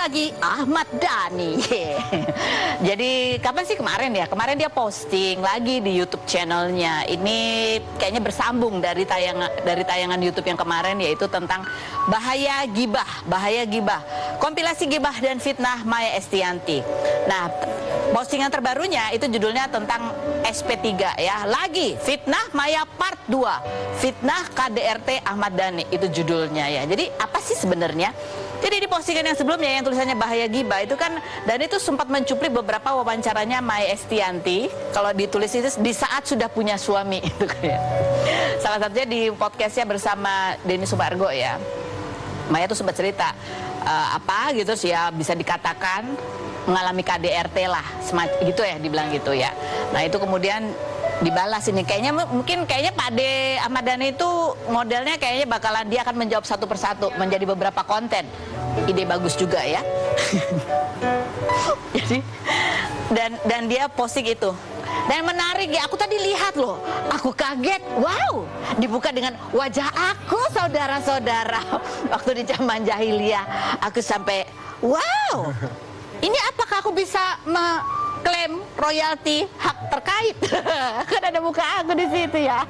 lagi Ahmad Dhani. Jadi kapan sih kemarin ya? Kemarin dia posting lagi di YouTube channelnya. Ini kayaknya bersambung dari tayangan YouTube yang kemarin, yaitu tentang bahaya gibah, kompilasi gibah dan fitnah Maya Estianty. Nah, postingan terbarunya itu judulnya tentang SP3 ya. Lagi fitnah Maya part 2, fitnah KDRT Ahmad Dhani, itu judulnya ya. Jadi apa sih sebenarnya? Jadi di postingan yang sebelumnya yang tulisannya bahaya gibah itu kan, dan itu sempat mencuplik beberapa wawancaranya Maya Estianty. Kalau ditulis itu di saat sudah punya suami itu kayak. Salah satunya di podcastnya bersama Denny Sumargo ya. Maya tuh sempat cerita apa gitu sih ya, bisa dikatakan mengalami KDRT lah, semacam gitu ya, dibilang gitu ya. Nah itu kemudian dibalas ini, kayaknya Pak De Ahmad Dhani itu modelnya kayaknya bakalan dia akan menjawab satu persatu menjadi beberapa konten. Ide bagus juga ya. Jadi dan dia posting itu. Dan menarik ya, aku tadi lihat loh, aku kaget, wow, dibuka dengan wajah aku saudara-saudara. Waktu di zaman jahiliyah, aku sampai, wow, ini apakah aku bisa klaim royalti hak terkait? Kan ada muka aku di situ ya.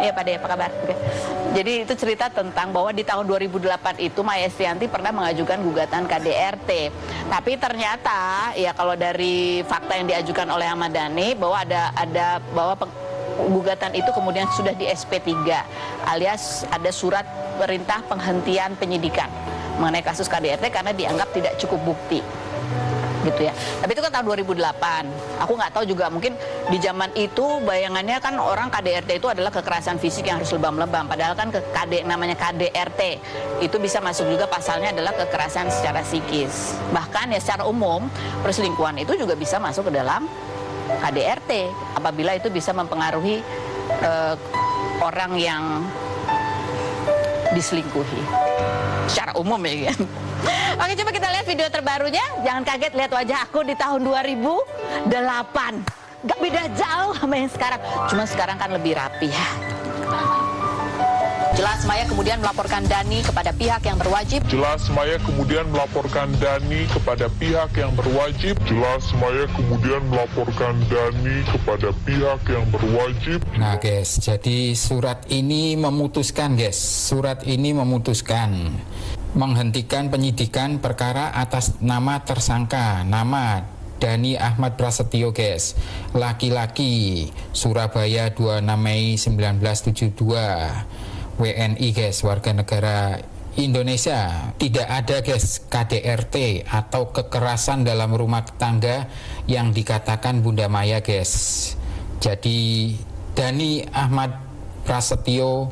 Iya Pak De, apa kabar? Oke. Jadi itu cerita tentang bahwa di tahun 2008 itu Maya Estianty pernah mengajukan gugatan KDRT. Tapi ternyata ya kalau dari fakta yang diajukan oleh Ahmad Dhani bahwa bahwa gugatan itu kemudian sudah di SP3, alias ada surat perintah penghentian penyidikan mengenai kasus KDRT karena dianggap tidak cukup bukti. Gitu ya. Tapi itu kan tahun 2008. Aku nggak tahu juga, mungkin di zaman itu bayangannya kan orang KDRT itu adalah kekerasan fisik yang harus lebam-lebam. Padahal kan namanya KDRT itu bisa masuk juga pasalnya adalah kekerasan secara psikis. Bahkan ya secara umum perselingkuhan itu juga bisa masuk ke dalam KDRT apabila itu bisa mempengaruhi orang yang diselingkuhi. Secara umum ya kan. Oke, coba kita lihat video terbarunya. Jangan kaget lihat wajah aku di tahun 2008. Gak beda jauh sama yang sekarang. Cuma sekarang kan lebih rapi ya. Jelas Maya kemudian melaporkan Dhani kepada pihak yang berwajib. Jelas Maya kemudian melaporkan Dhani kepada pihak yang berwajib. Jelas Maya kemudian melaporkan Dhani kepada pihak yang berwajib. Nah guys, jadi surat ini memutuskan menghentikan penyidikan perkara atas nama tersangka, nama Dhani Ahmad Prasetyo guys, laki-laki, Surabaya 26 Mei 1972, WNI guys, warga negara Indonesia. Tidak ada guys KDRT atau kekerasan dalam rumah tangga yang dikatakan Bunda Maya guys. Jadi Dhani Ahmad Prasetyo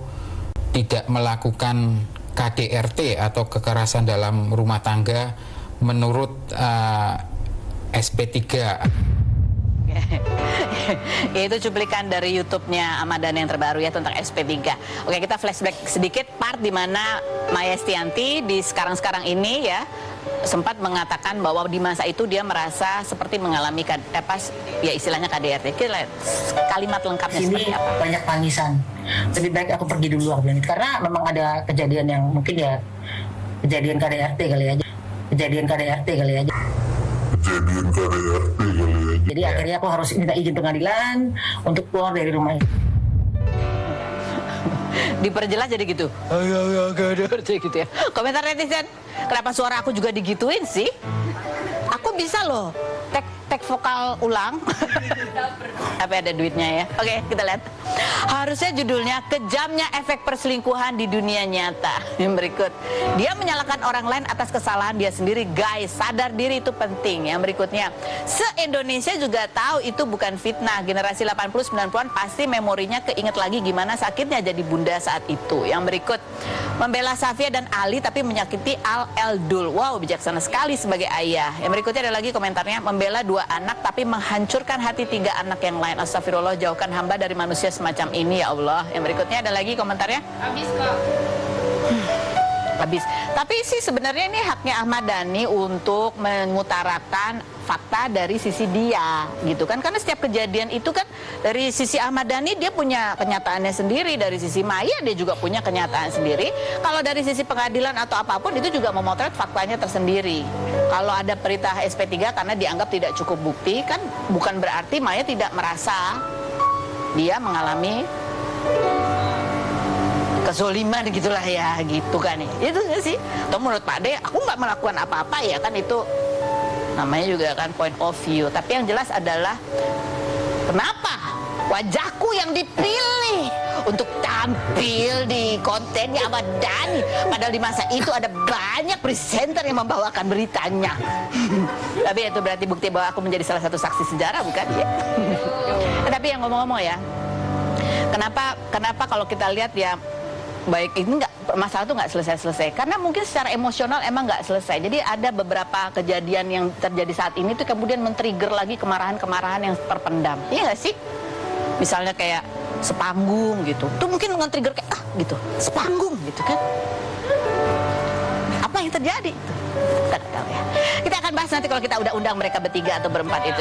tidak melakukan KDRT atau kekerasan dalam rumah tangga menurut SP3. Ya, itu cuplikan dari YouTube-nya Ahmad Dhani yang terbaru ya tentang SP3. Oke, kita flashback sedikit part di mana Maya Estianty di sekarang ini ya sempat mengatakan bahwa di masa itu dia merasa seperti mengalami ya istilahnya KDRT. Kita lihat kalimat lengkapnya sini seperti apa. Banyak tangisan. Lebih baik aku pergi dulu aku bilang, karena memang ada kejadian yang mungkin ya kejadian KDRT kali aja. Jadi akhirnya aku harus minta izin pengadilan untuk keluar dari rumah itu. Diperjelas jadi gitu. Ayo KDRT gitu ya. Komentar netizen, kenapa suara aku juga digituin sih? Aku bisa loh tag vokal ulang. Tapi ada duitnya ya. Oke, kita lihat. Harusnya judulnya kejamnya efek perselingkuhan di dunia nyata. Yang berikut, dia menyalahkan orang lain atas kesalahan dia sendiri. Guys, sadar diri itu penting. Yang berikutnya, se-Indonesia juga tahu itu bukan fitnah. Generasi 80-90an pasti memorinya keinget lagi gimana sakitnya jadi bunda saat itu. Yang berikut, membela Safia dan Ali tapi menyakiti Al Eldul. Wow, bijaksana sekali sebagai ayah. Yang berikutnya ada lagi komentarnya, membela 2 anak tapi menghancurkan hati 3 anak yang lain. Astagfirullah, jauhkan hamba dari manusia semacam ini ya Allah. Yang berikutnya ada lagi komentarnya. Habis kok. Habis. Tapi sih sebenarnya ini haknya Ahmad Dhani untuk mengutarakan fakta dari sisi dia, gitu kan? Karena setiap kejadian itu kan dari sisi Ahmad Dhani dia punya kenyataannya sendiri, dari sisi Maya dia juga punya kenyataan sendiri. Kalau dari sisi pengadilan atau apapun itu juga memotret faktanya tersendiri. Kalau ada perintah SP3 karena dianggap tidak cukup bukti, kan bukan berarti Maya tidak merasa dia mengalami kezoliman gitulah ya, gitu kan ya. Itu sih. Atau menurut Pak D, aku nggak melakukan apa-apa ya kan, itu namanya juga kan point of view. Tapi yang jelas adalah kenapa wajahku yang dipilih untuk tampil di kontennya Ahmad Dhani, padahal di masa itu ada banyak presenter yang membawakan beritanya. Tapi itu berarti bukti bahwa aku menjadi salah satu saksi sejarah, bukan ya? Tapi yang ngomong-ngomong ya, kenapa kalau kita lihat ya, baik ini nggak, masalah itu nggak selesai-selesai karena mungkin secara emosional emang nggak selesai. Jadi ada beberapa kejadian yang terjadi saat ini tuh kemudian men-trigger lagi kemarahan-kemarahan yang terpendam. Iya nggak sih? Misalnya kayak sepanggung gitu, tuh mungkin men-trigger kayak gitu, sepanggung gitu kan. Apa yang terjadi? Kita nggak tahu ya. Kita akan bahas nanti kalau kita udah undang mereka bertiga atau berempat itu.